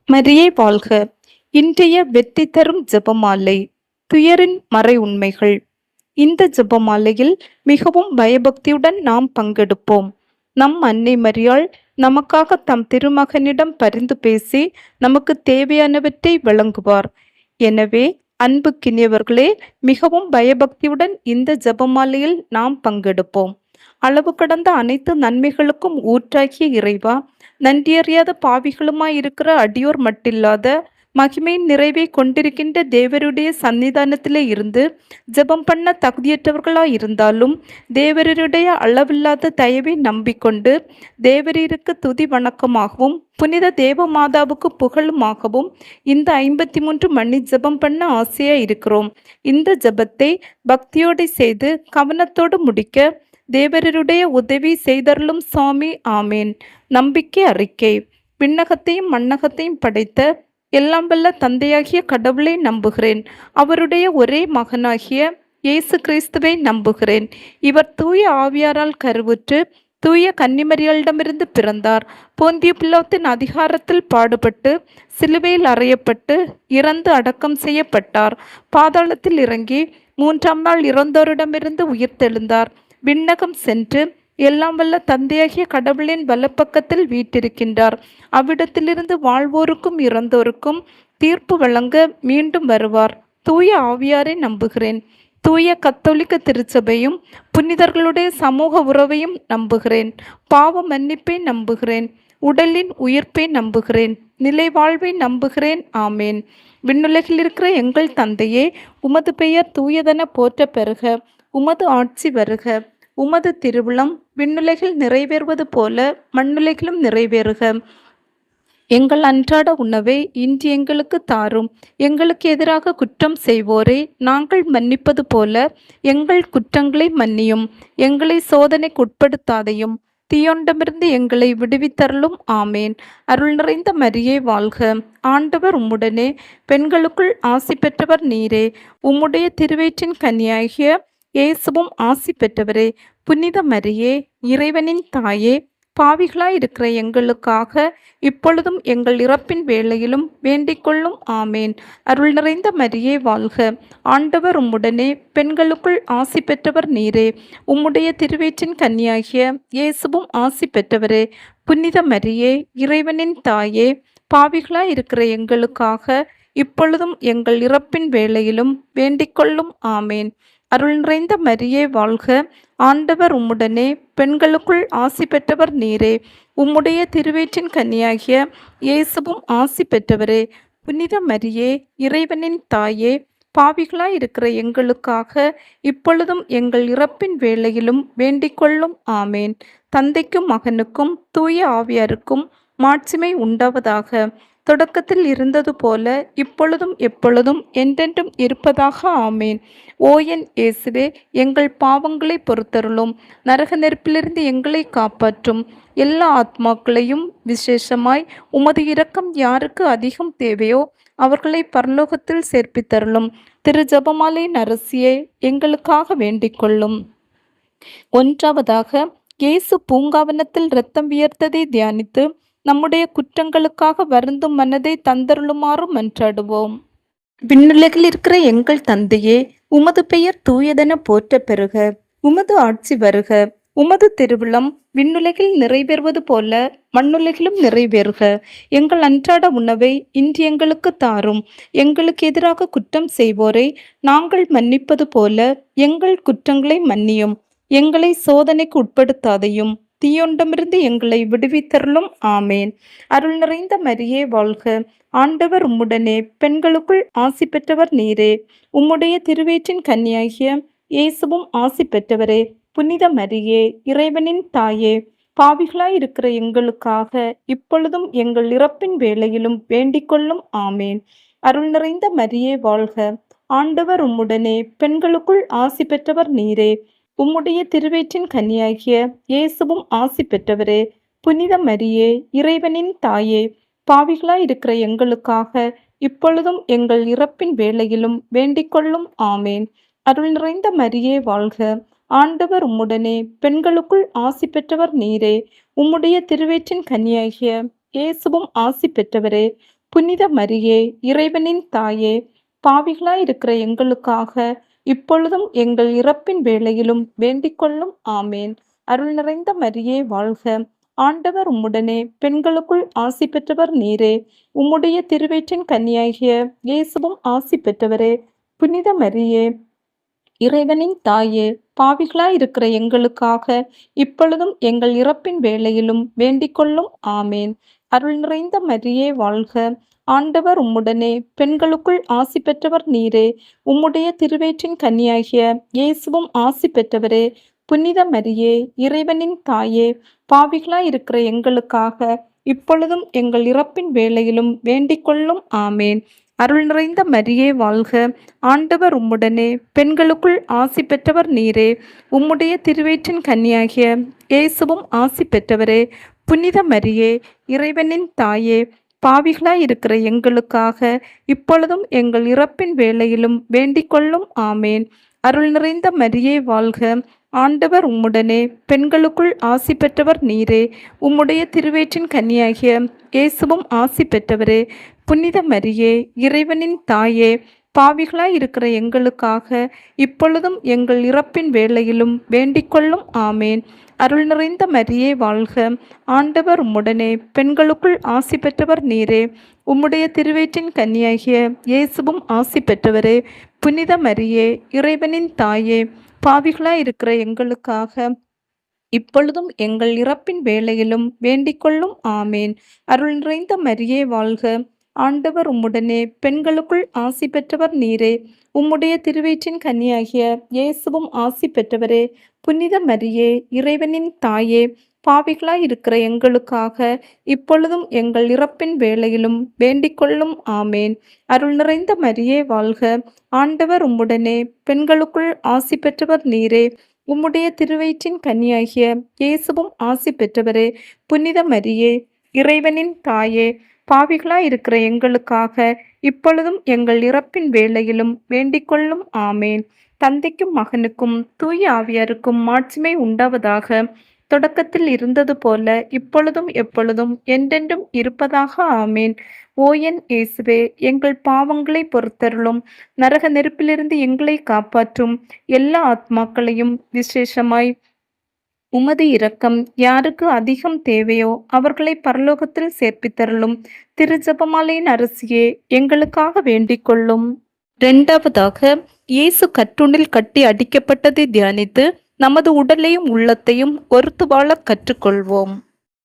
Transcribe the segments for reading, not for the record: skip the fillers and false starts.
மரியே வாழ்க! இன்றைய வெற்றி தரும் ஜெபமாலை. துயரின் மறை உண்மைகள். இந்த ஜெபமாலையில் மிகவும் பயபக்தியுடன் நாம் பங்கெடுப்போம். நம் அன்னை மரியாள் நமக்காக தம் திருமகனிடம் பரிந்து பேசி நமக்கு தேவையானவற்றை வழங்குவார். எனவே அன்புக்கினியவர்களே, மிகவும் பயபக்தியுடன் இந்த ஜெபமாலையில் நாம் பங்கெடுப்போம். அளவு கடந்த அனைத்து நன்மைகளுக்கும் ஊற்றாகிய இறைவா, நன்றியறியாத பாவிகளுமாயிருக்கிற அடியோர் மட்டில்லாத மகிமையின் நிறைவை கொண்டிருக்கின்ற தேவருடைய சன்னிதானத்திலே இருந்து ஜெபம் பண்ண தகுதியற்றவர்களாயிருந்தாலும் தேவருடைய அளவில்லாத தயவை நம்பிக்கொண்டு தேவரீருக்கு துதி வணக்கமாகவும் புனித தேவ மாதாவுக்கு புகழுமாகவும் இந்த 53 மணி ஜெபம் பண்ண ஆசையா இருக்கிறோம். இந்த ஜெபத்தை பக்தியோடு செய்து கவனத்தோடு முடிக்க தேவருடைய உதவி செய்தருளும் சுவாமி. ஆமேன். நம்பிக்கை அறிக்கை. விண்ணகத்தையும் மண்ணகத்தையும் படைத்த எல்லாம் வல்ல தந்தையாகிய கடவுளை நம்புகிறேன். அவருடைய ஒரே மகனாகிய இயேசு கிறிஸ்துவை நம்புகிறேன். இவர் தூய ஆவியாரால் கருவுற்று தூய கன்னிமரியாளிடமிருந்து பிறந்தார். போந்திய பிலாத்தின் அதிகாரத்தில் பாடுபட்டு சிலுவையில் அறையப்பட்டு இறந்து அடக்கம் செய்யப்பட்டார். பாதாளத்தில் இறங்கி 3ஆம் நாள் இறந்தோரிடமிருந்து உயிர்த்தெழுந்தார். விண்ணகம் சென்று எல்லாம் வல்ல தந்தையாகிய கடவுளின் வலப்பக்கத்தில் வீற்றிருக்கின்றார். அவ்விடத்திலிருந்து வாழ்வோருக்கும் இறந்தோருக்கும் தீர்ப்பு வழங்க மீண்டும் வருவார். தூய ஆவியாரை நம்புகிறேன். தூய கத்தோலிக்க திருச்சபையும் புனிதர்களுடைய சமூக உறவையும் நம்புகிறேன். பாவ மன்னிப்பை நம்புகிறேன். உடலின் உயிர்ப்பை நம்புகிறேன். நிலை வாழ்வை நம்புகிறேன். ஆமேன். விண்ணுலகில் இருக்கிற எங்கள் தந்தையே, உமது பெயர் தூயதென போற்ற பெறுக. உமது ஆட்சி வருக. உமது திருவுளம் விண்ணுலகில் நிறைவேறுவது போல மண்ணுலகிலும் நிறைவேறுக. எங்கள் அன்றாட உணவை இன்று எங்களுக்கு தாரும். எங்களுக்கு எதிராக குற்றம் செய்வோரை நாங்கள் மன்னிப்பது போல எங்கள் குற்றங்களை மன்னியும். எங்களை சோதனைக்கு உட்படுத்தாதையும் தீயோண்டமிருந்து எங்களை விடுவித்தருளும். ஆமேன். அருள் நிறைந்த மரியே வாழ்க! ஆண்டவர் உம்முடனே, பெண்களுக்குள் ஆசி பெற்றவர் நீரே. உம்முடைய திருவயிற்றின் கனியாகிய இயேசுவும் ஆசி பெற்றவரே. புனித மரியே, இறைவனின் தாயே, பாவிகளாயிருக்கிற எங்களுக்காக இப்பொழுதும் எங்கள் இறப்பின் வேளையிலும் வேண்டிக்கொள்ளும். ஆமேன். அருள் நிறைந்த மரியே வாழ்க! ஆண்டவர் உம்முடனே, பெண்களுக்குள் ஆசி பெற்றவர் நீரே. உம்முடைய திருவயிற்றின் கன்னியாகிய இயேசுவும் ஆசி பெற்றவரே. புனித மரியே, இறைவனின் தாயே, பாவிகளாயிருக்கிற எங்களுக்காக இப்பொழுதும் எங்கள் இறப்பின் வேளையிலும் வேண்டிக்கொள்ளும். ஆமேன். அருள் நிறைந்த மரியே வாழ்க! ஆண்டவர் உம்முடனே, பெண்களுக்குள் ஆசி பெற்றவர் நீரே. உம்முடைய திருவயிற்றின் கன்னியாகிய இயேசுவும் ஆசி பெற்றவரே. புனித மரியே, இறைவனின் தாயே, பாவிகளாயிருக்கிற எங்களுக்காக இப்பொழுதும் எங்கள் இறப்பின் வேளையிலும் வேண்டிக்கொள்ளும். ஆமேன். தந்தைக்கும் மகனுக்கும் தூய ஆவியாருக்கும் மாட்சிமை உண்டாவதாக. தொடக்கத்தில் இருந்தது போல இப்பொழுதும் எப்பொழுதும் என்றென்றும் இருப்பதாக. ஆமேன். ஓ என் இயேசுவே, எங்கள் பாவங்களை பொறுத்தருளும். நரக நெருப்பிலிருந்து எங்களை காப்பாற்றும். எல்லா ஆத்மாக்களையும் விசேஷமாய் உமது இரக்கம் யாருக்கு அதிகம் தேவையோ அவர்களை பரலோகத்தில் சேர்ப்பித்தருளும். திரு ஜெபமாலையின் அரசியை எங்களுக்காக வேண்டிக் கொள்ளும். ஒன்றாவதாக, இயேசு பூங்காவனத்தில் இரத்தம் வியர்த்ததை தியானித்து நம்முடைய குற்றங்களுக்காக வருந்தும் மனதை தந்தருளுமாறு மன்றாடுவோம். விண்ணுலகில் இருக்கிற எங்கள் தந்தையே, உமது பெயர் தூயதென போற்ற பெறுக. உமது ஆட்சி வருக. உமது திருவுளம் விண்ணுலகில் நிறைவேறுவது போல மண்ணுலகிலும் நிறைவேறுக. எங்கள் அன்றாட உணவை இன்று எங்களுக்கு தாரும். எங்களுக்கு எதிராக குற்றம் செய்வோரை நாங்கள் மன்னிப்பது போல எங்கள் குற்றங்களை மன்னியும். எங்களை சோதனைக்கு உட்படுத்தாதையும் தீயோண்டமிருந்து எங்களை விடுவித்தருளும். ஆமேன். அருள் நிறைந்த மரியே வாழ்க! ஆண்டவர் உம்முடனே, பெண்களுக்குள் ஆசி பெற்றவர் நீரே. உம்முடைய திருவயிற்றின் கன்னியாகிய இயேசுவும் ஆசி பெற்றவரே. புனித மரியே, இறைவனின் தாயே, பாவிகளாயிருக்கிற எங்களுக்காக இப்பொழுதும் எங்கள் இறப்பின் வேளையிலும் வேண்டிக்கொள்ளும். ஆமேன். அருள் நிறைந்த மரியே வாழ்க! ஆண்டவர் உம்முடனே, பெண்களுக்குள் ஆசி பெற்றவர் நீரே. உம்முடைய திருவயிற்றின் கன்னியாகிய இயேசுவும் ஆசி பெற்றவரே. புனித மரியே, இறைவனின் தாயே, பாவிகளாயிருக்கிற எங்களுக்காக இப்பொழுதும் எங்கள் இறப்பின் வேளையிலும் வேண்டிக்கொள்ளும். ஆமேன். அருள் நிறைந்த மரியே வாழ்க! ஆண்டவர் உம்முடனே, பெண்களுக்குள் ஆசி பெற்றவர் நீரே. உம்முடைய திருவயிற்றின் கன்னியாகிய இயேசுவும் ஆசி பெற்றவரே. புனித மரியே, இறைவனின் தாயே, பாவிகளாயிருக்கிற எங்களுக்காக இப்பொழுதும் எங்கள் இறப்பின் வேளையிலும் வேண்டிக்கொள்ளும். ஆமேன். அருள் நிறைந்த மரியே வாழ்க. ஆண்டவர் உம்முடனே, பெண்களுக்குள் ஆசி பெற்றவர் நீரே. உம்முடைய திருவயிற்றின் கன்னியாகிய இயேசுவும் ஆசி பெற்றவரே. புனித மரியே, இறைவனின் தாயே, பாவிகளாயிருக்கிற எங்களுக்காக இப்பொழுதும் எங்கள் இறப்பின் வேளையிலும் வேண்டிக்கொள்ளும். ஆமேன். அருள் நிறைந்த மரியே வாழ்க. ஆண்டவர் உம்முடனே, பெண்களுக்குள் ஆசி பெற்றவர் நீரே. உம்முடைய திருவயிற்றின் கன்னியாகிய இயேசுவும் ஆசி பெற்றவரே. புனித மரியே, இறைவனின் தாயே, பாவிகளாயிருக்கிற எங்களுக்காக இப்பொழுதும் எங்கள் இறப்பின் வேளையிலும் வேண்டிக்கொள்ளும். ஆமேன். அருள் நிறைந்த மரியே வாழ்க. ஆண்டவர் உம்முடனே, பெண்களுக்குள் ஆசி பெற்றவர் நீரே. உம்முடைய திருவயிற்றின் கன்னியாகிய இயேசுவும் ஆசி பெற்றவரே. புனித மரியே, இறைவனின் தாயே, பாவிகளாயிருக்கிற எங்களுக்காக இப்பொழுதும் எங்கள் இறப்பின் வேளையிலும் வேண்டிக்கொள்ளும். ஆமேன். அருள் நிறைந்த மரியே வாழ்க. ஆண்டவர் உம்முடனே, பெண்களுக்குள் ஆசி பெற்றவர் நீரே. உம்முடைய திருவயிற்றின் கன்னியாகிய இயேசுவும் ஆசி பெற்றவரே. புனித மரியே, இறைவனின் தாயே, பாவிகளாயிருக்கிற எங்களுக்காக இப்பொழுதும் எங்கள் இறப்பின் வேளையிலும் வேண்டிக்கொள்ளும். ஆமேன். அருள் நிறைந்த மரியே வாழ்க. ஆண்டவர் உம்முடனே, பெண்களுக்குள் ஆசி பெற்றவர் நீரே. உம்முடைய திருவயிற்றின் கன்னியாகிய இயேசுவும் ஆசி பெற்றவரே. புனித மரியே, இறைவனின் தாயே, பாவிகளாயிருக்கிற எங்களுக்காக இப்பொழுதும் எங்கள் இறப்பின் வேளையிலும் வேண்டிக்கொள்ளும். ஆமேன். அருள் நிறைந்த மரியே வாழ்க. ஆண்டவர் உம்முடனே, பெண்களுக்குள் ஆசி பெற்றவர் நீரே. உம்முடைய திருவயிற்றின் கன்னியாகிய இயேசுவும் ஆசி பெற்றவரே. புனித மரியே, இறைவனின் தாயே, பாவிகளாயிருக்கிற எங்களுக்காக இப்பொழுதும் எங்கள் இறப்பின் வேளையிலும் வேண்டிக்கொள்ளும். ஆமேன். அருள் நிறைந்த மரியே வாழ்க. ஆண்டவர் உம்முடனே, பெண்களுக்குள் ஆசி பெற்றவர் நீரே. உம்முடைய திருவயிற்றின் கன்னியாகிய இயேசுவும் ஆசி பெற்றவரே. புனித மரியே, இறைவனின் தாயே, பாவிகளாயிருக்கிற எங்களுக்காக இப்பொழுதும் எங்கள் இறப்பின் வேளையிலும் வேண்டிக்கொள்ளும். ஆமேன். தந்தைக்கும் மகனுக்கும் தூய ஆவியாருக்கும் மாட்சிமை உண்டாவதாக. தொடக்கத்தில் இருந்தது போல இப்பொழுதும் எப்பொழுதும் என்றென்றும் இருப்பதாக. ஆமேன். ஓ என் இயேசுவே, எங்கள் பாவங்களை பொறுத்தருளும். நரக நெருப்பிலிருந்து எங்களை காப்பாற்றும். எல்லா ஆத்மாக்களையும் விசேஷமாய் உமது இரக்கம் யாருக்கு அதிகம் தேவையோ அவர்களை பரலோகத்தில் சேர்ப்பித்தருளும். திரு ஜெபமாலையின் அரசியே, எங்களுக்காக வேண்டிக் கொள்ளும். இரண்டாவதாக, இயேசு கற்றுண்டில் கட்டி அடிக்கப்பட்டதை தியானித்து நமது உடலையும் உள்ளத்தையும் ஒருத்து வாழ கற்றுக்கொள்வோம்.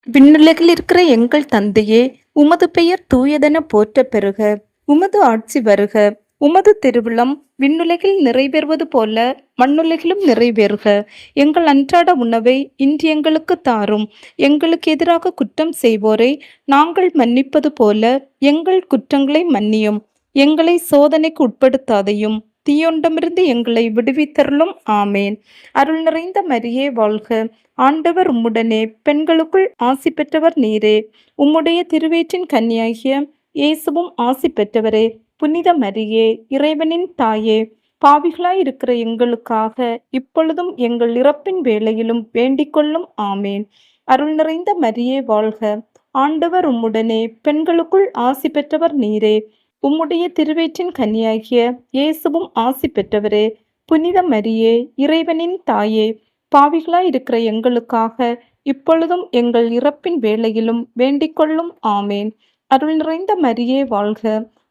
விண்ணுலகில் இருக்கிற எங்கள் தந்தையே, உமது பெயர் தூயதென போற்ற பெறுக. உமது ஆட்சி வருக. உமது திருவிழம் விண்ணுலகில் நிறைவேறுவது போல மண்ணுலகிலும் நிறைவேறுக. எங்கள் அன்றாட உணவை இன்று எங்களுக்கு தாரும். எங்களுக்கு எதிராக குற்றம் செய்வோரை நாங்கள் மன்னிப்பது போல எங்கள் குற்றங்களை மன்னியும். எங்களை சோதனைக்கு உட்படுத்தாதையும் தீயொண்டமிருந்து எங்களை விடுவித்தருளும். ஆமேன். அருள் நிறைந்த மரியே வாழ்க. ஆண்டவர் உம்முடனே, பெண்களுக்குள் ஆசி பெற்றவர் நீரே. உம்முடைய திருவயிற்றின் கன்னியாகிய இயேசுவும் ஆசி பெற்றவரே. புனித மரியே, இறைவனின் தாயே, பாவிகளாயிருக்கிற எங்களுக்காக இப்பொழுதும் எங்கள் இறப்பின் வேளையிலும் வேண்டிக்கொள்ளும். ஆமேன். அருள் நிறைந்த மரியே வாழ்க. ஆண்டவர் உம்முடனே, பெண்களுக்குள் ஆசி பெற்றவர் நீரே. உம்முடைய திருவயிற்றின் கன்னியாகிய இயேசுவும் ஆசி பெற்றவரே. புனித மரியே, இறைவனின் தாயே, பாவிகளாயிருக்கிற எங்களுக்காக இப்பொழுதும் எங்கள் இறப்பின் வேளையிலும் வேண்டிக்கொள்ளும். ஆமேன். அருள் நிறைந்த மரியே வாழ்க.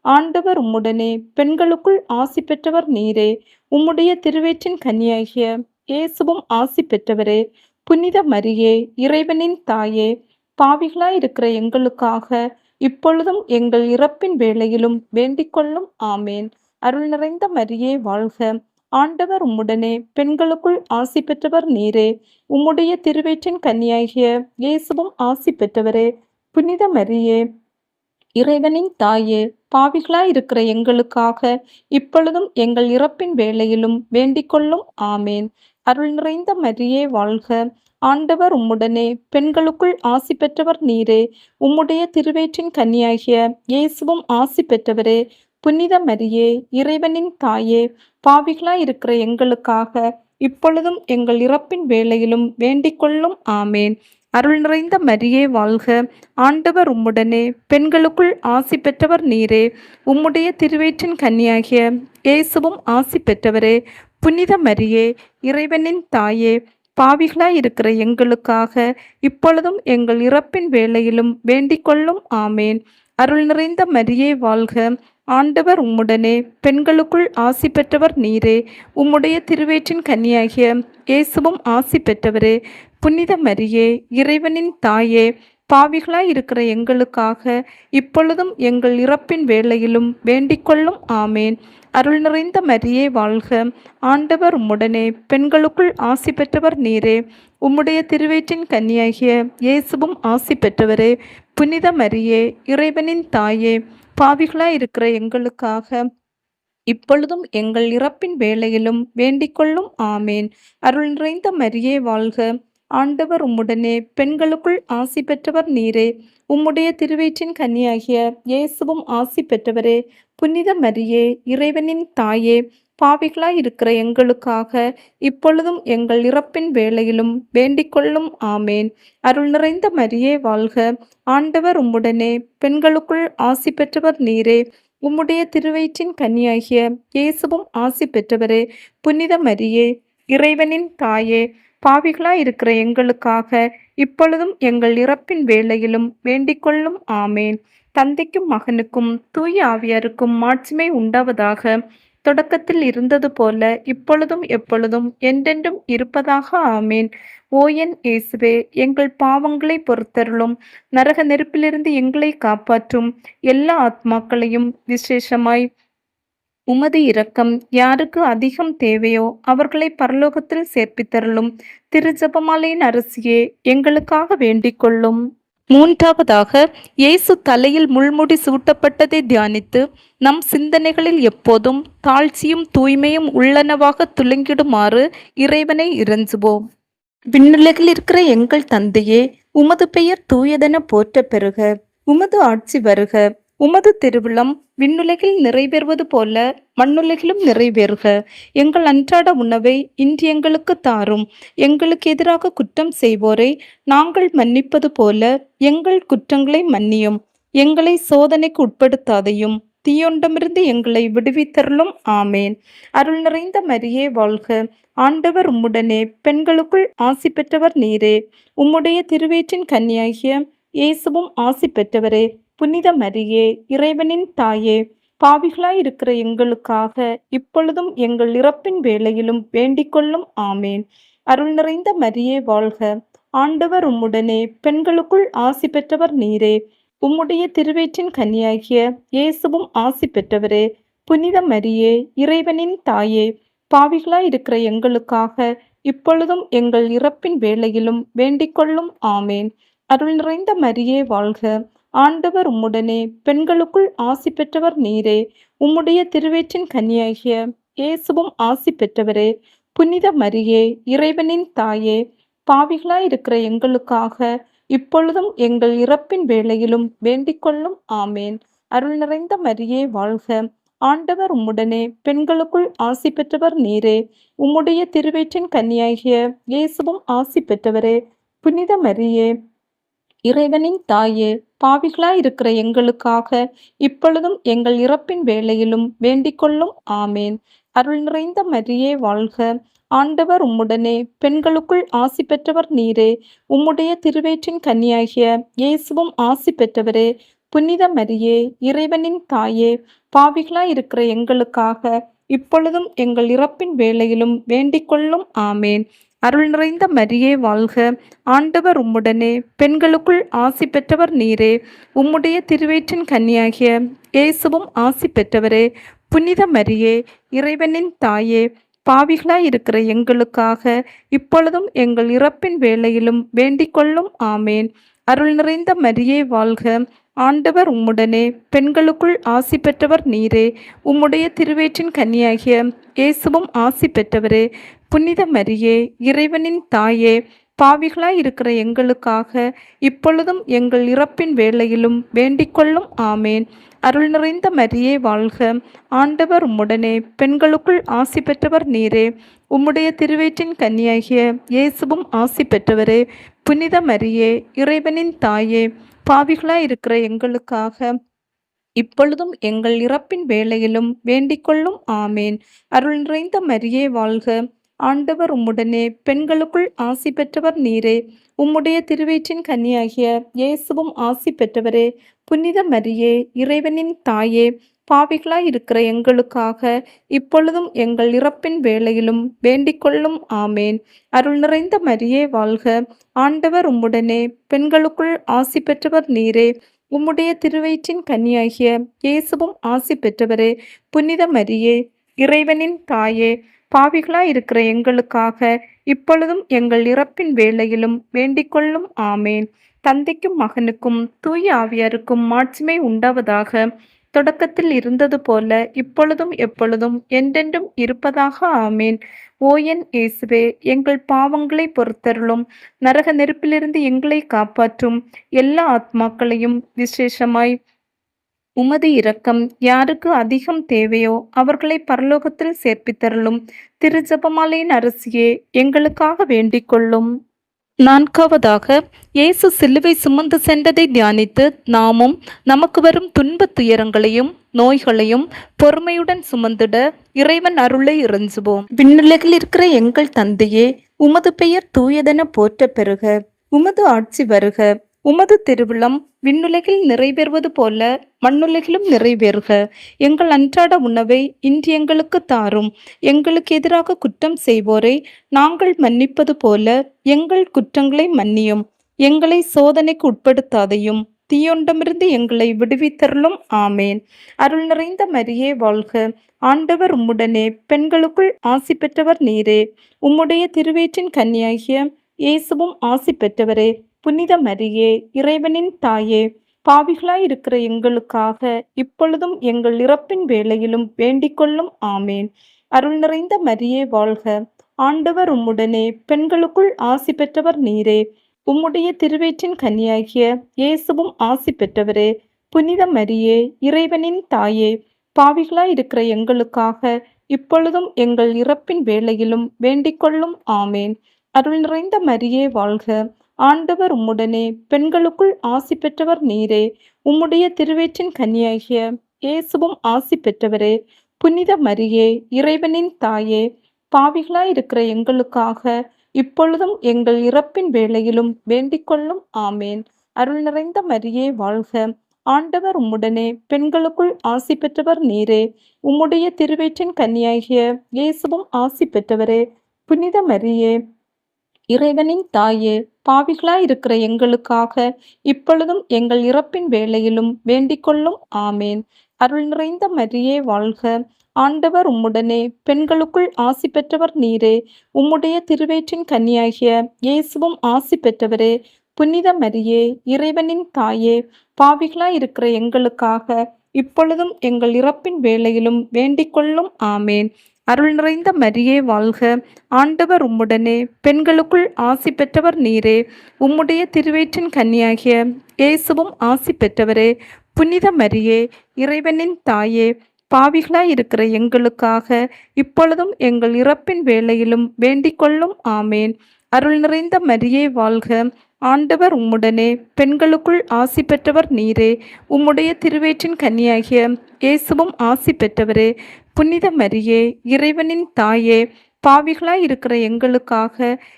ஆண்டவர் உம்முடனே, பெண்களுக்குள் ஆசி பெற்றவர் நீரே. உம்முடைய திருவயிற்றின் கன்னியாகிய இயேசுவும் ஆசி பெற்றவரே. புனித மரியே, இறைவனின் தாயே, பாவிகளாயிருக்கிற எங்களுக்காக இப்பொழுதும் எங்கள் இறப்பின் வேளையிலும் வேண்டிக்கொள்ளும். ஆமேன். அருள் நிறைந்த மரியே வாழ்க. ஆண்டவர் உம்முடனே, பெண்களுக்குள் ஆசி பெற்றவர் நீரே. உம்முடைய திருவயிற்றின் கன்னியாகிய இயேசுவும் ஆசி பெற்றவரே. புனித மரியே, இறைவனின் தாயே, பாவிகளாயிருக்கிற எங்களுக்காக இப்பொழுதும் எங்கள் இறப்பின் வேளையிலும் வேண்டிக்கொள்ளும். ஆமேன். அருள் நிறைந்த மரியே வாழ்க. ஆண்டவர் உம்முடனே, பெண்களுக்குள் ஆசி பெற்றவர் நீரே. உம்முடைய திருவயிற்றின் கன்னியாகிய இயேசுவும் ஆசி பெற்றவரே. புனித மரியே, இறைவனின் தாயே, பாவிகளாயிருக்கிற எங்களுக்காக இப்பொழுதும் எங்கள் இறப்பின் வேளையிலும் வேண்டிக்கொள்ளும். ஆமேன். அருள் நிறைந்த மரியே வாழ்க. ஆண்டவர் உம்முடனே, பெண்களுக்குள் ஆசி பெற்றவர் நீரே. உம்முடைய திருவயிற்றின் கன்னியாகிய இயேசுவும் ஆசி பெற்றவரே. புனித மரியே, இறைவனின் தாயே, பாவிகளாய் இருக்கிற எங்களுக்காக இப்பொழுதும் எங்கள் இறப்பின் வேளையிலும் வேண்டிக் கொள்ளும். ஆமேன். அருள் நிறைந்த மரியே வாழ்க. ஆண்டவர் உம்முடனே, பெண்களுக்குள் ஆசி பெற்றவர் நீரே. உம்முடைய திருவயிற்றின் கன்னியாகிய இயேசுவும் ஆசி பெற்றவரே. புனித மரியே, இறைவனின் தாயே, பாவிகளாய் இருக்கிற எங்களுக்காக இப்பொழுதும் எங்கள் இறப்பின் வேளையிலும் வேண்டிக் கொள்ளும். ஆமேன். அருள் நிறைந்த மரியே வாழ்க. ஆண்டவர் உம்முடனே, பெண்களுக்குள் ஆசி பெற்றவர் நீரே. உம்முடைய திருவயிற்றின் கன்னியாகிய இயேசுவும் ஆசி பெற்றவரே. புனித மரியே, இறைவனின் தாயே, பாவிகளாய் இருக்கிற எங்களுக்காக இப்பொழுதும் எங்கள் இறப்பின் வேளையிலும் வேண்டிக் கொள்ளும். ஆமேன். அருள் நிறைந்த மரியே வாழ்க. ஆண்டவர் உம்முடனே, பெண்களுக்குள் ஆசி பெற்றவர் நீரே. உம்முடைய திருவயிற்றின் கன்னியாகிய இயேசுவும் ஆசி பெற்றவரே. புனித மரியே, இறைவனின் தாயே, பாவிகளாய் இருக்கிற எங்களுக்காக இப்பொழுதும் எங்கள் இறப்பின் வேளையிலும் வேண்டிக் கொள்ளும். ஆமேன். அருள் நிறைந்த மரியே வாழ்க. ஆண்டவர் உம்முடனே, பெண்களுக்குள் ஆசி பெற்றவர் நீரே. உம்முடைய திருவயிற்றின் கன்னியாகிய இயேசுவும் ஆசி பெற்றவரே. புனித மரியே, இறைவனின் தாயே, பாவிகளாய் இருக்கிற எங்களுக்காக இப்பொழுதும் எங்கள் இறப்பின் வேளையிலும் வேண்டிக் கொள்ளும். ஆமேன். தந்தைக்கும் மகனுக்கும் தூய ஆவியாருக்கும் மாட்சிமை உண்டாவதாக. தொடக்கத்தில் இருந்தது போல இப்பொழுதும் எப்பொழுதும் என்றென்றும் இருப்பதாக. ஆமேன். ஓ என் இயேசுவே, எங்கள் பாவங்களை பொறுத்தருளும். நரக நெருப்பிலிருந்து எங்களை காப்பாற்றும். எல்லா ஆத்மாக்களையும் விசேஷமாய் உமது இரக்கம் யாருக்கு அதிகம் தேவையோ அவர்களை பரலோகத்தில் சேர்ப்பித்தருளும். திருஜெபமாலையின் அரசியே, எங்களுக்காக வேண்டிக் கொள்ளும். மூன்றாவதாக, இயேசு தலையில் முள்முடி சூட்டப்பட்டதை தியானித்து நம் சிந்தனைகளில் எப்போதும் தாழ்ச்சியும் தூய்மையும் உள்ளனவாக துலங்கிடுமாறு இறைவனை இறைஞ்சுவோம். விண்ணுலகில் இருக்கிற எங்கள் தந்தையே, உமது பெயர் தூயதென போற்ற பெறுக. உமது ஆட்சி வருக. உமது திருவிழம் விண்ணுலகில் நிறைவேறுவது போல மண்ணுலகிலும் நிறைவேறுக. எங்கள் அன்றாட உணவை இன்று எங்களுக்கு தாரும். எங்களுக்கு எதிராக குற்றம் செய்வோரை நாங்கள் மன்னிப்பது போல எங்கள் குற்றங்களை மன்னியும். எங்களை சோதனைக்கு உட்படுத்தாதையும் தீயொண்டமிருந்து எங்களை விடுவித்தருளும். ஆமேன். அருள் நிறைந்த மரியே வாழ்க. ஆண்டவர் உம்முடனே, பெண்களுக்குள் ஆசி பெற்றவர் நீரே. உம்முடைய திருவயிற்றின் கன்னியாகிய இயேசுவும் ஆசி பெற்றவரே. புனித மரியே, இறைவனின் தாயே, பாவிகளாய் இருக்கிற எங்களுக்காக இப்பொழுதும் எங்கள் இறப்பின் வேளையிலும் வேண்டிக் கொள்ளும். ஆமேன். அருள் நிறைந்த மரியே வாழ்க. ஆண்டவர் உம்முடனே, பெண்களுக்குள் ஆசி பெற்றவர் நீரே. உம்முடைய திருவயிற்றின் கன்னியாகிய இயேசுவும் ஆசி பெற்றவரே. புனித மரியே, இறைவனின் தாயே, பாவிகளாய் இருக்கிற எங்களுக்காக இப்பொழுதும் எங்கள் இறப்பின் வேளையிலும் வேண்டிக் கொள்ளும். ஆமேன். அருள் நிறைந்த மரியே வாழ்க. ஆண்டவர் உம்முடனே, பெண்களுக்குள் ஆசி பெற்றவர் நீரே. உம்முடைய திருவயிற்றின் கன்னியாகிய இயேசுவும் ஆசி பெற்றவரே. புனித மரியே, இறைவனின் தாயே, பாவிகளாய் இருக்கிற எங்களுக்காக இப்பொழுதும் எங்கள் இறப்பின் வேளையிலும் வேண்டிக் கொள்ளும். ஆமேன். அருள் நிறைந்த மரியே வாழ்க. ஆண்டவர் உம்முடனே, பெண்களுக்குள் ஆசி பெற்றவர் நீரே. உம்முடைய திருவயிற்றின் கன்னியாகிய இயேசுவும் ஆசி பெற்றவரே. புனித மரியே, இறைவனின் தாயே, பாவிகளாய் இருக்கிற எங்களுக்காக இப்பொழுதும் எங்கள் இறப்பின் வேளையிலும் வேண்டிக் கொள்ளும். ஆமேன். அருள் நிறைந்த மரியே வாழ்க. ஆண்டவர் உம்முடனே, பெண்களுக்குள் ஆசி பெற்றவர் நீரே. உம்முடைய திருவயிற்றின் கன்னியாகிய இயேசுவும் ஆசி பெற்றவரே. புனித மரியே, இறைவனின் தாயே, பாவிகளாய் இருக்கிற எங்களுக்காக இப்பொழுதும் எங்கள் இறப்பின் வேளையிலும் வேண்டிக் கொள்ளும். ஆமேன். அருள் நிறைந்த மரியே வாழ்க. ஆண்டவர் உம்முடனே, பெண்களுக்குள் ஆசி பெற்றவர் நீரே. உம்முடைய திருவயிற்றின் கன்னியாகிய இயேசுவும் ஆசி பெற்றவரே. புனித மரியே, இறைவனின் தாயே, பாவிகளாய் இருக்கிற எங்களுக்காக இப்பொழுதும் எங்கள் இறப்பின் வேளையிலும் வேண்டிக் கொள்ளும். ஆமேன். அருள் நிறைந்த மரியே வாழ்க. ஆண்டவர் உம்முடனே, பெண்களுக்குள் ஆசி பெற்றவர் நீரே. உம்முடைய திருவயிற்றின் கன்னியாகிய இயேசுவும் ஆசி பெற்றவரே. புனித மரியே, இறைவனின் தாயே, பாவிகளாய் இருக்கிற எங்களுக்காக இப்பொழுதும் எங்கள் இறப்பின் வேளையிலும் வேண்டிக் கொள்ளும். ஆமேன். அருள் நிறைந்த மரியே வாழ்க. ஆண்டவர் உம்முடனே, பெண்களுக்குள் ஆசி பெற்றவர் நீரே. உம்முடைய திருவயிற்றின் கன்னியாகிய இயேசுவும் ஆசி பெற்றவரே. புனித மரியே, இறைவனின் தாயே, பாவிகளாய் இருக்கிற எங்களுக்காக இப்பொழுதும் எங்கள் இறப்பின் வேளையிலும் வேண்டிக்கொள்ளும். ஆமேன். அருள் நிறைந்த மரியே வாழ்க, ஆண்டவர் உம்முடனே, பெண்களுக்குள் ஆசி பெற்றவர் நீரே. உம்முடைய திருவயிற்றின் கன்னியாகிய இயேசுவும் ஆசி பெற்றவரே. புனித மரியே, இறைவனின் தாயே, பாவிகளாய் இருக்கிற எங்களுக்காக இப்பொழுதும் எங்கள் இறப்பின் வேளையிலும் வேண்டிக்கொள்ளும். ஆமேன். அருள் நிறைந்த மரியே வாழ்க, ஆண்டவர் உம்முடனே, பெண்களுக்குள் ஆசி பெற்றவர் நீரே. உம்முடைய திருவயிற்றின் கன்னியாகிய இயேசுவும் ஆசி பெற்றவரே. புனித மரியே, இறைவனின் தாயே, பாவிகளாய் இருக்கிற எங்களுக்காக இப்பொழுதும் எங்கள் இறப்பின் வேளையிலும் வேண்டிக்கொள்ளும். ஆமேன். தந்தைக்கும் மகனுக்கும் தூய ஆவியாருக்கும் மாட்சிமை உண்டாவதாக. தொடக்கத்தில் இருந்தது போல இப்பொழுதும் எப்பொழுதும் என்றென்றும் இருப்பதாக. ஆமேன். ஓ என் இயேசுவே, எங்கள் பாவங்களை பொறுத்தருளும். நரக நெருப்பிலிருந்து எங்களை காப்பாற்றும். எல்லா ஆத்மாக்களையும் விசேஷமாய் உமது இரக்கம் யாருக்கு அதிகம் தேவையோ அவர்களை பரலோகத்தில் சேர்ப்பித்தருளும். திருஜெபமாலையின் அரசியே, எங்களுக்காக வேண்டிக் கொள்ளும். நான்காவதாக, இயேசு சிலுவை சுமந்து சென்றதை தியானித்து நாமும் நமக்கு வரும் துன்பத் துயரங்களையும் நோய்களையும் பொறுமையுடன் சுமந்திட இறைவன் அருளை இறைஞ்சுவோம். விண்ணுலகில் இருக்கிற எங்கள் தந்தையே, உமது பெயர் தூயதென போற்ற பெறுக. உமது ஆட்சி வருக. உமது திருவிழம் விண்ணுலகில் நிறைவேறுவது போல மண்ணுலகிலும் நிறைவேறுக. எங்கள் அன்றாட உணவை இன்று எங்களுக்கு தாரும். எங்களுக்கு எதிராக குற்றம் செய்வோரை நாங்கள் மன்னிப்பது போல எங்கள் குற்றங்களை மன்னியும். எங்களை சோதனைக்கு உட்படுத்தாதையும் தீயொண்டமிருந்து எங்களை விடுவித்தருளும். ஆமேன். அருள் நிறைந்த மரியே வாழ்க, ஆண்டவர் உம்முடனே, பெண்களுக்குள் ஆசி பெற்றவர் நீரே. உம்முடைய திருவயிற்றின் கன்னியாகிய இயேசுவும் ஆசி பெற்றவரே. புனித மரியே, இறைவனின் தாயே, பாவிகளாய் இருக்கிற எங்களுக்காக இப்பொழுதும் எங்கள் இறப்பின் வேளையிலும் வேண்டிக்கொள்ளும். ஆமேன். அருள் நிறைந்த மரியே வாழ்க, ஆண்டவர் உம்முடனே, பெண்களுக்குள் ஆசி பெற்றவர் நீரே. உம்முடைய திருவயிற்றின் கன்னியாகிய இயேசுவும் ஆசி பெற்றவரே. புனித மரியே, இறைவனின் தாயே, பாவிகளாய் இருக்கிற எங்களுக்காக இப்பொழுதும் எங்கள் இறப்பின் வேளையிலும் வேண்டிக்கொள்ளும். ஆமேன். அருள் நிறைந்த மரியே வாழ்க, ஆண்டவர் உம்முடனே, பெண்களுக்குள் ஆசி பெற்றவர் நீரே. உம்முடைய திருவயிற்றின் கன்னியாகிய இயேசுவும் ஆசி பெற்றவரே. புனித மரியே, இறைவனின் தாயே, பாவிகளாய் இருக்கிற எங்களுக்காக இப்பொழுதும் எங்கள் இறப்பின் வேளையிலும் வேண்டிக்கொள்ளும். ஆமேன். அருள் நிறைந்த மரியே வாழ்க, ஆண்டவர் உம்முடனே, பெண்களுக்குள் ஆசி பெற்றவர் நீரே. உம்முடைய திருவயிற்றின் கன்னியாகிய இயேசுவும் ஆசி பெற்றவரே. புனித மரியே, இறைவனின் தாயே, பாவிகளாய் இருக்கிற எங்களுக்காக இப்பொழுதும் எங்கள் இறப்பின் வேளையிலும் வேண்டிக்கொள்ளும். ஆமேன். அருள் நிறைந்த மரியே வாழ்க, ஆண்டவர் உம்முடனே, பெண்களுக்குள் ஆசி பெற்றவர் நீரே. உம்முடைய திருவயிற்றின் கன்னியாகிய இயேசுவும் ஆசி பெற்றவரே. புனித மரியே, இறைவனின் தாயே, பாவிகளாய் இருக்கிற எங்களுக்காக இப்பொழுதும் எங்கள் இறப்பின் வேளையிலும் வேண்டிக்கொள்ளும். ஆமேன். அருள் நிறைந்த மரியே வாழ்க, ஆண்டவர் உம்முடனே, பெண்களுக்குள் ஆசி பெற்றவர் நீரே. உம்முடைய திருவயிற்றின் கன்னியாகிய இயேசுவும் ஆசி பெற்றவரே. புனித மரியே, இறைவனின் தாயே, பாவிகளாய் இருக்கிற எங்களுக்காக இப்பொழுதும் எங்கள் இறப்பின் வேளையிலும் வேண்டிக்கொள்ளும். ஆமேன். அருள் நிறைந்த மரியே வாழ்க, ஆண்டவர் உம்முடனே, பெண்களுக்குள் ஆசி பெற்றவர் நீரே. உம்முடைய திருவயிற்றின் கன்னியாகிய இயேசுவும் ஆசி பெற்றவரே. புனித மரியே, இறைவனின் தாயே, பாவிகளாய் இருக்கிற எங்களுக்காக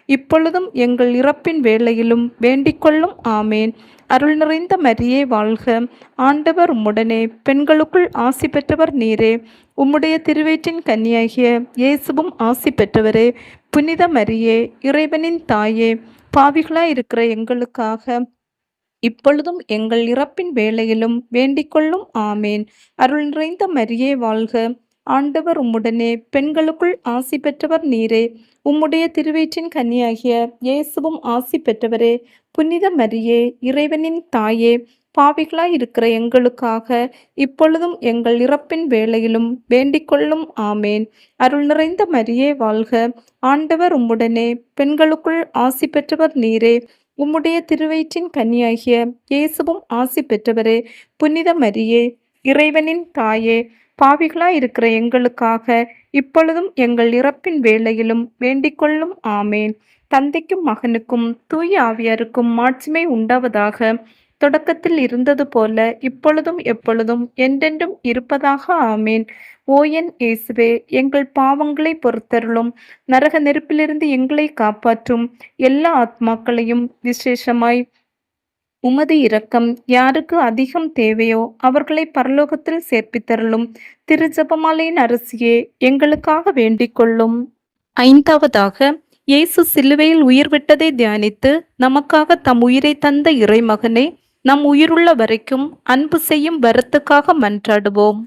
இப்பொழுதும் எங்கள் இறப்பின் வேளையிலும் வேண்டிக்கொள்ளும். ஆமேன். அருள் நிறைந்த மரியே வாழ்க, ஆண்டவர் உம்முடனே, பெண்களுக்குள் ஆசி பெற்றவர் நீரே. உம்முடைய திருவயிற்றின் கன்னியாகிய இயேசுவும் ஆசி பெற்றவரே. புனித மரியே, இறைவனின் தாயே, பாவிகளாய் இருக்கிற எங்களுக்காக இப்பொழுதும் எங்கள் இறப்பின் வேளையிலும் வேண்டிக்கொள்ளும். ஆமேன். அருள் நிறைந்த மரியே வாழ்க, ஆண்டவர் உம்முடனே, பெண்களுக்குள் ஆசி பெற்றவர் நீரே. உம்முடைய திருவயிற்றின் கன்னியாகிய இயேசுவும் ஆசி பெற்றவரே. புனித மரியே, இறைவனின் தாயே, பாவிகளாய் இருக்கிற எங்களுக்காக இப்பொழுதும் எங்கள் இறப்பின் வேளையிலும் வேண்டிக்கொள்ளும். ஆமேன். அருள் நிறைந்த மரியே வாழ்க, ஆண்டவர் உம்முடனே, பெண்களுக்குள் ஆசி பெற்றவர் நீரே. உம்முடைய திருவயிற்றின் கன்னியாகிய இயேசுவும் ஆசி பெற்றவரே. புனித மரியே, இறைவனின் தாயே, பாவிகளாயிருக்கிற எங்களுக்காக இப்பொழுதும் எங்கள் இறப்பின் வேளையிலும் வேண்டிக்கொள்ளும். ஆமேன். தந்தைக்கும் மகனுக்கும் தூய ஆவியாருக்கும் மாட்சிமை உண்டாவதாக. தொடக்கத்தில் இருந்தது போல இப்பொழுதும் எப்பொழுதும் என்றென்றும் இருப்பதாக. ஆமேன். ஓ என் இயேசுவே, எங்கள் பாவங்களை பொறுத்தருளும். நரக நெருப்பிலிருந்து எங்களை காப்பாற்றும். எல்லா ஆத்மாக்களையும் விசேஷமாய் உமது இரக்கம் யாருக்கு அதிகம் தேவையோ அவர்களை பரலோகத்தில் சேர்ப்பித்தருளும். திரு ஜெபமாலையின் அரசியே, எங்களுக்காக வேண்டிக் கொள்ளும். ஐந்தாவதாக, இயேசு சிலுவையில் உயிர் விட்டதை தியானித்து நமக்காக தம் உயிரை தந்த இறைமகனே, நம் உயிருள்ள வரைக்கும் அன்பு செய்யும் வரத்துக்காக மன்றாடுவோம்.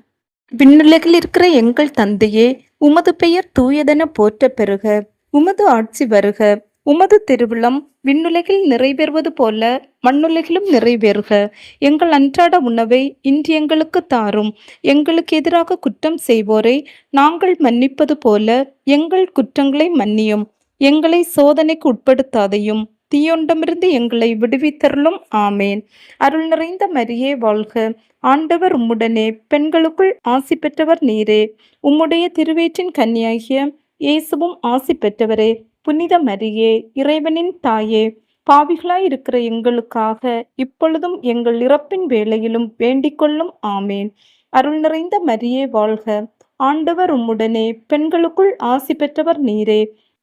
விண்ணுலகில் இருக்கிற எங்கள் தந்தையே, உமது பெயர் தூயதென போற்ற பெறுக. உமது ஆட்சி வருக. உமது திருவிழம் விண்ணுலகில் நிறைவேறுவது போல மண்ணுலகிலும் நிறைவேறுக. எங்கள் அன்றாட உணவை இன்று எங்களுக்கு தாரும். எங்களுக்கு எதிராக குற்றம் செய்வோரை நாங்கள் மன்னிப்பது போல எங்கள் குற்றங்களை மன்னியும். எங்களை சோதனைக்கு உட்படுத்தாதையும் தீயொண்டமிருந்து எங்களை விடுவித்தருளும். ஆமேன். அருள் நிறைந்த மரியே வாழ்க. ஆண்டவர் உம்முடனே, பெண்களுக்குள் ஆசி பெற்றவர் நீரே. உம்முடைய திருவயிற்றின் கன்னியாகிய இயேசுவும் ஆசி பெற்றவரே. புனித மரியே, இறைவனின் தாயே, பாவிகளாயிருக்கிற எங்களுக்காக இப்பொழுதும் எங்கள் இறப்பின் வேளையிலும் வேண்டிக்கொள்ளும். ஆமேன். அருள் நிறைந்த மரியே வாழ்க. ஆண்டவர் உம்முடனே, பெண்களுக்குள் ஆசி பெற்றவர் நீரே.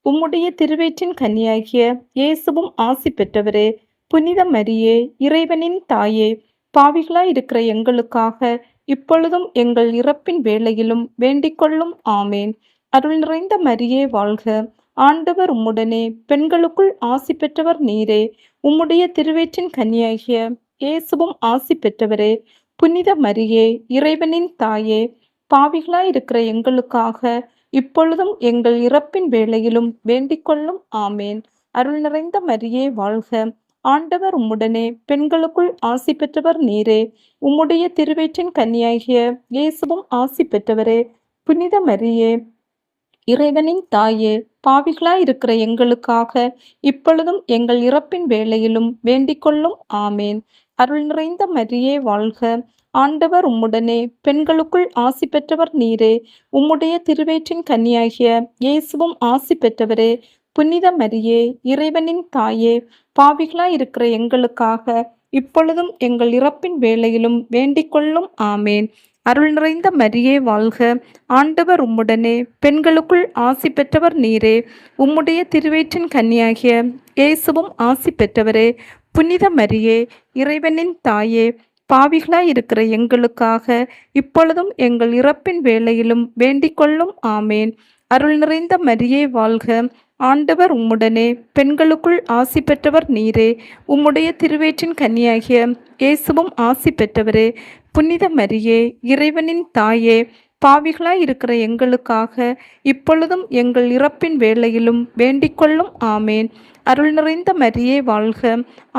உம்முடைய திருவயிற்றின் கன்னியாகிய இயேசுவும் ஆசி பெற்றவரே. புனித மரியே, இறைவனின் தாயே, பாவிகளாயிருக்கிற எங்களுக்காக இப்பொழுதும் எங்கள் இறப்பின் வேளையிலும் வேண்டிக்கொள்ளும். ஆமேன். அருள் நிறைந்த மரியே வாழ்க. ஆண்டவர் உம்முடனே, பெண்களுக்குள் ஆசி பெற்றவர் நீரே. உம்முடைய திருவயிற்றின் கன்னியாகிய இயேசுவும் ஆசி பெற்றவரே. புனித மரியே, இறைவனின் தாயே, பாவிகளாயிருக்கிற எங்களுக்காக இப்பொழுதும் எங்கள் இறப்பின் வேளையிலும் வேண்டிக்கொள்ளும். ஆமேன். அருள் நிறைந்த மரியே வாழ்க. ஆண்டவர் உம்முடனே, பெண்களுக்குள் ஆசி பெற்றவர் நீரே. உம்முடைய திருவயிற்றின் கன்னியாகிய இயேசுவும் ஆசி பெற்றவரே. புனித மரியே, இறைவனின் தாயே, பாவிகளாயிருக்கிற எங்களுக்காக இப்பொழுதும் எங்கள் இறப்பின் வேளையிலும் வேண்டிக்கொள்ளும். ஆமேன். அருள் நிறைந்த மரியே வாழ்க. ஆண்டவர் உம்முடனே, பெண்களுக்குள் ஆசி பெற்றவர் நீரே. உம்முடைய திருவயிற்றின் கன்னியாகிய இயேசுவும் ஆசி பெற்றவரே. புனித மரியே, இறைவனின் தாயே, பாவிகளாயிருக்கிற எங்களுக்காக இப்பொழுதும் எங்கள் இறப்பின் வேளையிலும் வேண்டிக்கொள்ளும். ஆமேன். அருள் நிறைந்த மரியே வாழ்க. ஆண்டவர் உம்முடனே, பெண்களுக்குள் ஆசி பெற்றவர் நீரே. உம்முடைய திருவயிற்றின் கன்னியாகிய இயேசுவும் ஆசி பெற்றவரே. புனித மரியே, இறைவனின் தாயே, பாவிகளாயிருக்கிற எங்களுக்காக இப்பொழுதும் எங்கள் இறப்பின் வேளையிலும் வேண்டிக்கொள்ளும். ஆமேன். அருள் நிறைந்த மரியே வாழ்க. ஆண்டவர் உம்முடனே, பெண்களுக்குள் ஆசி பெற்றவர் நீரே. உம்முடைய திருவயிற்றின் கன்னியாகிய இயேசுவும் ஆசி பெற்றவரே. புனித மரியே, இறைவனின் தாயே, பாவிகளாயிருக்கிற எங்களுக்காக இப்பொழுதும் எங்கள் இறப்பின் வேளையிலும் வேண்டிக்கொள்ளும். ஆமேன். அருள் நிறைந்த மரியே வாழ்க.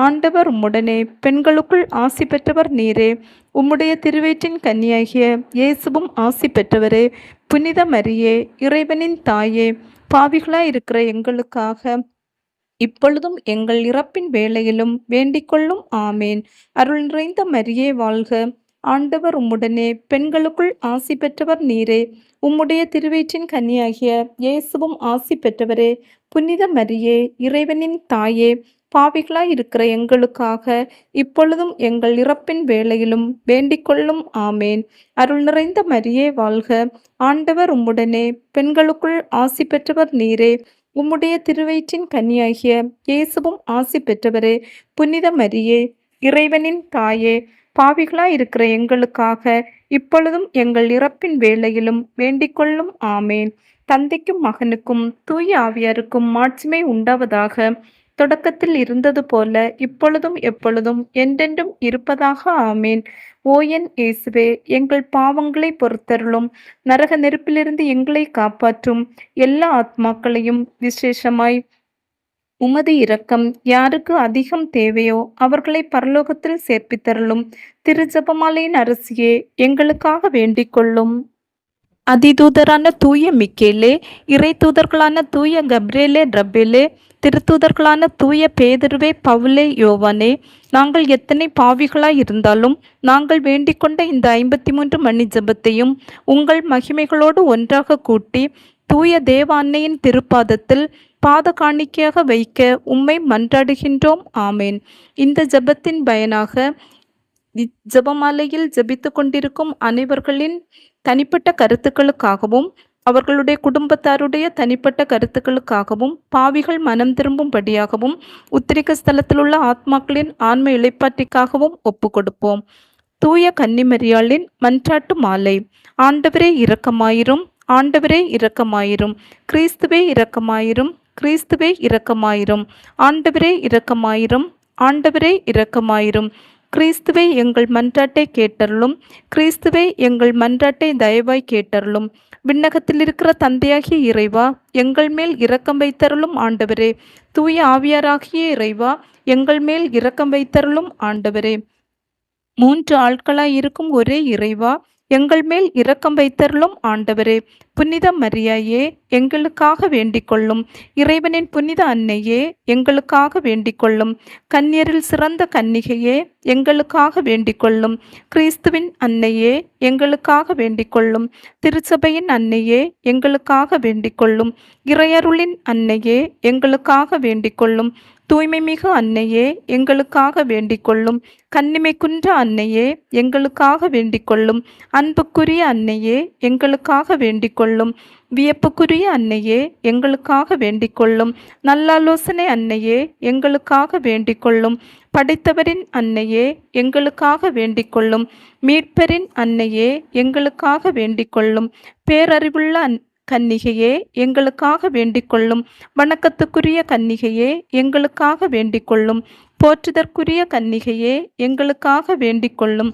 ஆண்டவர் உம்முடனே, பெண்களுக்குள் ஆசி பெற்றவர் நீரே. உம்முடைய திருவயிற்றின் கன்னியாகிய இயேசுவும் ஆசி பெற்றவரே. புனித மரியே, இறைவனின் தாயே, பாவிகளாயிருக்கிற எங்களுக்காக இப்பொழுதும் எங்கள் இறப்பின் வேளையிலும் வேண்டிக்கொள்ளும். ஆமேன். அருள் நிறைந்த மரியே வாழ்க. ஆண்டவர் உம்முடனே, பெண்களுக்குள் ஆசி பெற்றவர் நீரே. உம்முடைய திருவயிற்றின் கன்னியாகிய இயேசுவும் ஆசி பெற்றவரே. புனித மரியே, இறைவனின் தாயே, பாவிகளாயிருக்கிற எங்களுக்காக இப்பொழுதும் எங்கள் இறப்பின் வேளையிலும் வேண்டிக்கொள்ளும். ஆமேன். அருள் நிறைந்த மரியே வாழ்க. ஆண்டவர் உம்முடனே, பெண்களுக்குள் ஆசி பெற்றவர் நீரே. உம்முடைய திருவயிற்றின் கன்னியாகிய இயேசுவும் ஆசி பெற்றவரே. புனித மரியே, இறைவனின் தாயே, பாவிகளாயிருக்கிற எங்களுக்காக இப்பொழுதும் எங்கள் இறப்பின் வேளையிலும் வேண்டிக்கொள்ளும். ஆமேன். தந்தைக்கும் மகனுக்கும் தூய ஆவியாருக்கும் மாட்சிமை உண்டாவதாக. தொடக்கத்தில் இருந்தது போல இப்பொழுதும் எப்பொழுதும் என்றென்றும் இருப்பதாக. ஆமேன். ஓ என் இயேசுவே, எங்கள் பாவங்களை பொறுத்தருளும். நரக நெருப்பிலிருந்து எங்களை காப்பாற்றும். எல்லா ஆத்மாக்களையும் விசேஷமாய் உமது இரக்கம் யாருக்கு அதிகம் தேவையோ அவர்களை பரலோகத்தில் சேர்ப்பித்தருளும். திரு ஜெபமாலையின் அரசியே, எங்களுக்காக வேண்டிக் கொள்ளும். அதிதூதரான தூய மிக்கேலே, இறை தூதர்களான தூய கப்ரேலே, ரப்பேலே, திருத்தூதர்களான தூய பேதுருவே, பவுலே, யோவானே, நாங்கள் எத்தனை பாவிகளாய் இருந்தாலும் நாங்கள் வேண்டிக் கொண்ட இந்த 53 மணி ஜெபத்தையும் உங்கள் மகிமைகளோடு ஒன்றாக கூட்டி தூய தேவ அன்னையின் திருப்பாதத்தில் பாத காணிக்கையாக வைக்க உம்மை மன்றாடுகின்றோம். ஆமேன். இந்த ஜெபத்தின் பயனாக ஜெபமாலையில் ஜெபித்து கொண்டிருக்கும் அனைவர்களின் தனிப்பட்ட கருத்துக்களுக்காகவும் அவர்களுடைய குடும்பத்தாருடைய தனிப்பட்ட கருத்துக்களுக்காகவும் பாவிகள் மனம் திரும்பும்படியாகவும் உத்திரிக்க ஸ்தலத்தில் உள்ள ஆத்மாக்களின் ஆன்ம இளைப்பாற்றிக்காகவும் ஒப்பு கொடுப்போம். தூய கன்னிமரியாளின் மன்றாட்டு மாலை. ஆண்டவரே இரக்கமாயிரும், ஆண்டவரே இரக்கமாயிரும், கிறிஸ்துவே இரக்கமாயிரும், கிறிஸ்துவே இரக்கமாயிரும், ஆண்டவரே இரக்கமாயிரும், ஆண்டவரே இரக்கமாயிரும், கிறிஸ்துவே எங்கள் மன்றாட்டை கேட்டருளும், கிறிஸ்துவே எங்கள் மன்றாட்டை தயவாய் கேட்டருளும். விண்ணகத்தில் இருக்கிற தந்தையாகிய இறைவா, எங்கள் மேல் இரக்கம் வைத்தருளும் ஆண்டவரே. தூய ஆவியாராகிய இறைவா, எங்கள் மேல் இரக்கம் வைத்தருளும் ஆண்டவரே. 3 ஆட்களாய் இருக்கும் ஒரே இறைவா, எங்கள் மேல் இரக்கம் வைத்தருளும் ஆண்டவரே. புனித மரியாயே, எங்களுக்காக வேண்டிக் கொள்ளும். இறைவனின் புனித அன்னையே, எங்களுக்காக வேண்டிக் கொள்ளும். கன்னியரில் சிறந்த கன்னிகையே, எங்களுக்காக வேண்டிக் கொள்ளும். கிறிஸ்துவின் அன்னையே, எங்களுக்காக வேண்டிக் கொள்ளும். திருச்சபையின் அன்னையே, எங்களுக்காக வேண்டிக் கொள்ளும். இறையருளின் அன்னையே, எங்களுக்காக வேண்டிக் கொள்ளும். தூய்மை மிகு அன்னையே, எங்களுக்காக வேண்டிக் கொள்ளும். கன்னிமை குன்ற அன்னையே, எங்களுக்காக வேண்டிக் கொள்ளும். அன்புக்குரிய அன்னையே, எங்களுக்காக வேண்டிக் கொள்ளும். வியப்புக்குரிய அன்னையே, எங்களுக்காக வேண்டிக் கொள்ளும். நல்லாலோசனை அன்னையே, எங்களுக்காக வேண்டிக் கொள்ளும். படைத்தவரின் அன்னையே, எங்களுக்காக வேண்டிக் கொள்ளும். மீட்பரின் அன்னையே, எங்களுக்காக வேண்டிக் கொள்ளும். பேரறிவுள்ள கன்னிகையே, எங்களுக்காக வேண்டிக் கொள்ளும். வணக்கத்துக்குரிய கன்னிகையே, எங்களுக்காக வேண்டிக் கொள்ளும். போற்றுதற்குரிய கன்னிகையே, எங்களுக்காக வேண்டிக் கொள்ளும்.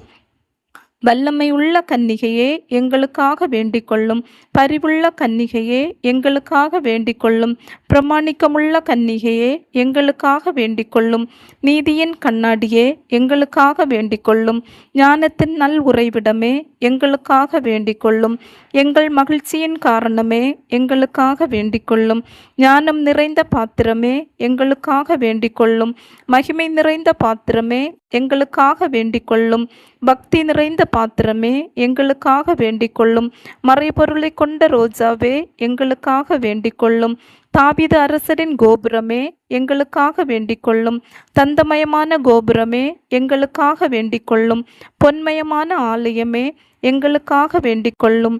வல்லமை உள்ள கன்னிகையே, எங்களுக்காக வேண்டிக் கொள்ளும். பரிவுள்ள கன்னிகையே, எங்களுக்காக வேண்டிக் கொள்ளும். பிரமாணிக்கமுள்ள கன்னிகையே, எங்களுக்காக வேண்டிக் கொள்ளும். நீதியின் கண்ணாடியே, எங்களுக்காக வேண்டிக் கொள்ளும். ஞானத்தின் நல் உறைவிடமே, எங்களுக்காக வேண்டிக் கொள்ளும். எங்கள் மகிழ்ச்சியின் காரணமே, எங்களுக்காக வேண்டிக் கொள்ளும். ஞானம் நிறைந்த பாத்திரமே, எங்களுக்காக வேண்டிக் கொள்ளும். மகிமை நிறைந்த பாத்திரமே, எங்களுக்காக வேண்டிக் கொள்ளும். பக்தி நிறைந்த பாத்திரமே, எங்களுக்காக வேண்டிக் கொள்ளும். மறைபொருளை கொண்ட ரோஜாவே, எங்களுக்காக வேண்டிக் கொள்ளும். தாவீது அரசரின் கோபுரமே, எங்களுக்காக வேண்டிக் கொள்ளும். தந்தமயமான கோபுரமே, எங்களுக்காக வேண்டிக் கொள்ளும். பொன்மயமான ஆலயமே, எங்களுக்காக வேண்டிக் கொள்ளும்.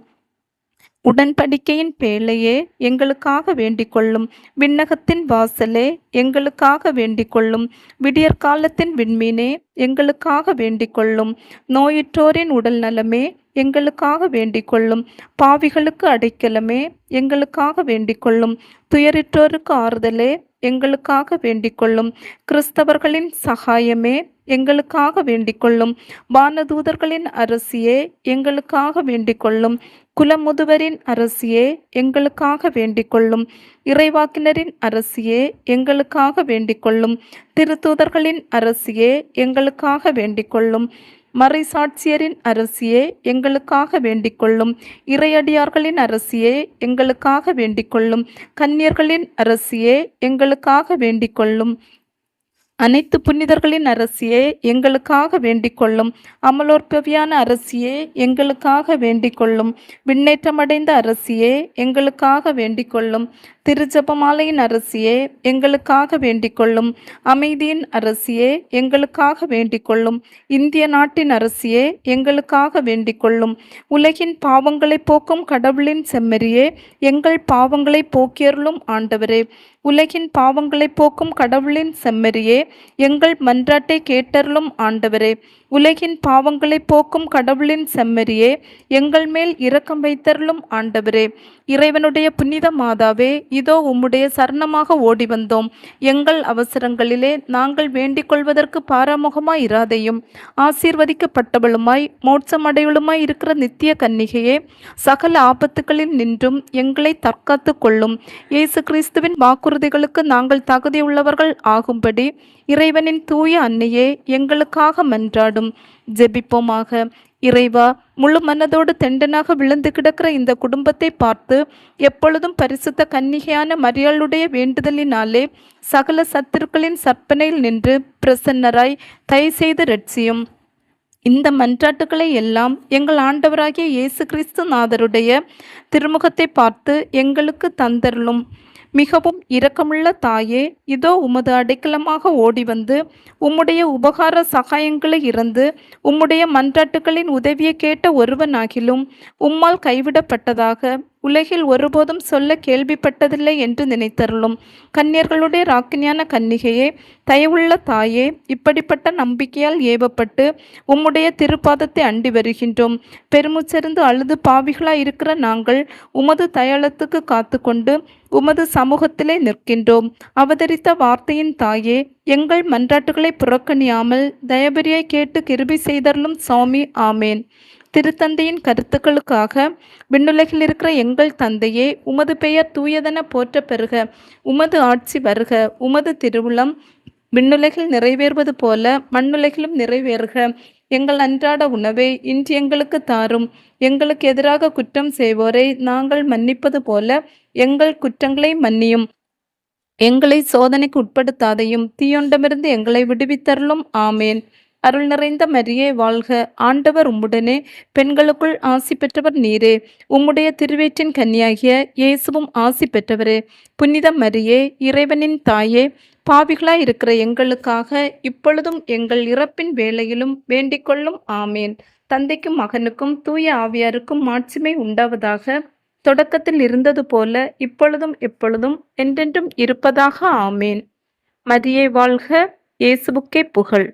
உடன்படிக்கையின் பேழையே, எங்களுக்காக வேண்டிக் கொள்ளும். விண்ணகத்தின் வாசலே, எங்களுக்காக வேண்டிக் கொள்ளும். விடியற்காலத்தின் விண்மீனே, எங்களுக்காக வேண்டிக் கொள்ளும். நோயுற்றோரின் உடல் நலமே, எங்களுக்காக வேண்டிக் கொள்ளும். பாவிகளுக்கு அடைக்கலமே, எங்களுக்காக வேண்டிக் கொள்ளும். துயரிற்றோருக்கு ஆறுதலே, எங்களுக்காக வேண்டிக் கொள்ளும். கிறிஸ்தவர்களின் சகாயமே, எங்களுக்காக வேண்டிக் கொள்ளும். வானதூதர்களின் அரசியே, எங்களுக்காக வேண்டிக் கொள்ளும். குலமுதுவரின் அரசியே, எங்களுக்காக வேண்டிக் கொள்ளும். இறைவாக்கினரின் அரசியே, எங்களுக்காக வேண்டிக் கொள்ளும். திருத்தூதர்களின் அரசியே, எங்களுக்காக வேண்டிக் கொள்ளும். மறைசாட்சியரின் அரசியே, எங்களுக்காக வேண்டிக் கொள்ளும். இறையடியார்களின் அரசியே, எங்களுக்காக வேண்டிக் கொள்ளும். கன்னியர்களின் அரசியே, எங்களுக்காக வேண்டிக் கொள்ளும். அனைத்து புனிதர்களின் அரசியே, எங்களுக்காக வேண்டிக் கொள்ளும். அமலோற்பவியான அரசியே, எங்களுக்காக வேண்டிக் கொள்ளும். விண்ணேற்றமடைந்த அரசியே, எங்களுக்காக வேண்டிக் கொள்ளும். திருஜபமாலையின் அரசியே, எங்களுக்காக வேண்டிக் கொள்ளும். அமைதியின் அரசியே, எங்களுக்காக வேண்டிக் கொள்ளும். இந்திய நாட்டின் அரசியே, எங்களுக்காக வேண்டிக் கொள்ளும். உலகின் பாவங்களை போக்கும் கடவுளின் செம்மறியே, எங்கள் பாவங்களை போக்கியருளும் ஆண்டவரே. உலகின் பாவங்களை போக்கும் கடவுளின் செம்மறியே, எங்கள் மன்றாட்டை கேட்டருளும் ஆண்டவரே. உலகின் பாவங்களை போக்கும் கடவுளின் செம்மறியே, எங்கள் மேல் இரக்கம் வைத்தருளும் ஆண்டவரே. இறைவனுடைய புனித மாதாவே, இதோ உம்முடைய சரணமாக ஓடி வந்தோம். எங்கள் அவசரங்களிலே நாங்கள் வேண்டிக் கொள்வதற்கு பாராமுகமாய் இராதையும். ஆசீர்வதிக்கப்பட்டவளுமாய் மோட்சமடையவளுமாய் இருக்கிற நித்திய கன்னிகையே, சகல ஆபத்துகளில் நின்றும் எங்களை தற்காத்து கொள்ளும். இயேசு கிறிஸ்துவின் வாக்குறுதிகளுக்கு நாங்கள் தகுதியுள்ளவர்கள் ஆகும்படி இறைவனின் தூய அன்னையே எங்களுக்காக மன்றாடும். ஜெபிப்போமாக. இறைவா, முழு மனதோடு தெண்டனாக விழுந்து கிடக்கிற இந்த குடும்பத்தை பார்த்து எப்பொழுதும் பரிசுத்த கன்னிகையான மரியாளுடைய வேண்டுதலினாலே சகல சத்துருக்களின் சற்பனையில் நின்று பிரசன்னராய் தயவு செய்து ரட்சியும். இந்த மன்றாட்டுக்களை எல்லாம் எங்கள் ஆண்டவராகிய இயேசு கிறிஸ்து நாதருடைய திருமுகத்தை பார்த்து எங்களுக்கு தந்தருளும். மிகவும் இரக்கமுள்ள தாயே, இதோ உமது அடைக்கலமாக ஓடி வந்து உம்முடைய உபகார சகாயங்களை இறந்து உம்முடைய மன்றாட்டுகளின் உதவியை கேட்ட ஒருவனாகிலும் உம்மால் கைவிடப்பட்டதாக உலகில் ஒருபோதும் சொல்ல கேள்விப்பட்டதில்லை என்று நினைத்தருளும். கன்னியர்களுடைய ராக்கினியான கன்னிகையே, தயவுள்ள தாயே, இப்படிப்பட்ட நம்பிக்கையால் ஏவப்பட்டு உம்முடைய திருப்பாதத்தை அண்டி வருகின்றோம். பெருமுச்சரிந்து அழுது பாவிகளாய் இருக்கிற நாங்கள் உமது தயாளத்துக்கு காத்து கொண்டு உமது சமூகத்திலே நிற்கின்றோம். அவதரித்த வார்த்தையின் தாயே, எங்கள் மன்றாட்டுகளை புறக்கணியாமல் தயபரியாய் கேட்டு கிருபை செய்தருளும் சுவாமி. ஆமேன். திருத்தந்தையின் கருத்துக்களுக்காக. விண்ணுலகில் இருக்கிற எங்கள் தந்தையே, உமது பெயர் தூயதென போற்ற பெறுக. உமது ஆட்சி வருக. உமது திருவுளம் விண்ணுலகில் நிறைவேறுவது போல மண்ணுலகிலும் நிறைவேறுக. எங்கள் அன்றாட உணவை இன்று எங்களுக்கு தாரும். எங்களுக்கு எதிராக குற்றம் செய்வோரை நாங்கள் மன்னிப்பது போல எங்கள் குற்றங்களை மன்னியும். எங்களை சோதனைக்கு உட்படுத்தாதையும் தீயொண்டமிருந்து எங்களை விடுவித்தருளும். ஆமேன். அருள் நிறைந்த மரியே வாழ்க. ஆண்டவர் உம்முடனே, பெண்களுக்குள் ஆசி பெற்றவர் நீரே. உம்முடைய திருவேற்றின் கன்னியாகிய இயேசுவும் ஆசி பெற்றவரே. புனித மரியே, இறைவனின் தாயே, பாவிகளாய் இருக்கிற எங்களுக்காக இப்பொழுதும் எங்கள் இறப்பின் வேளையிலும் வேண்டிக்கொள்ளும். ஆமேன். தந்தைக்கும் மகனுக்கும் தூய ஆவியாருக்கும் மாட்சிமை உண்டாவதாக. தொடக்கத்தில் இருந்தது போல இப்பொழுதும் எப்பொழுதும் என்றென்றும் இருப்பதாக. ஆமேன். மரியே வாழ்க. இயேசுவுக்கே புகழ்.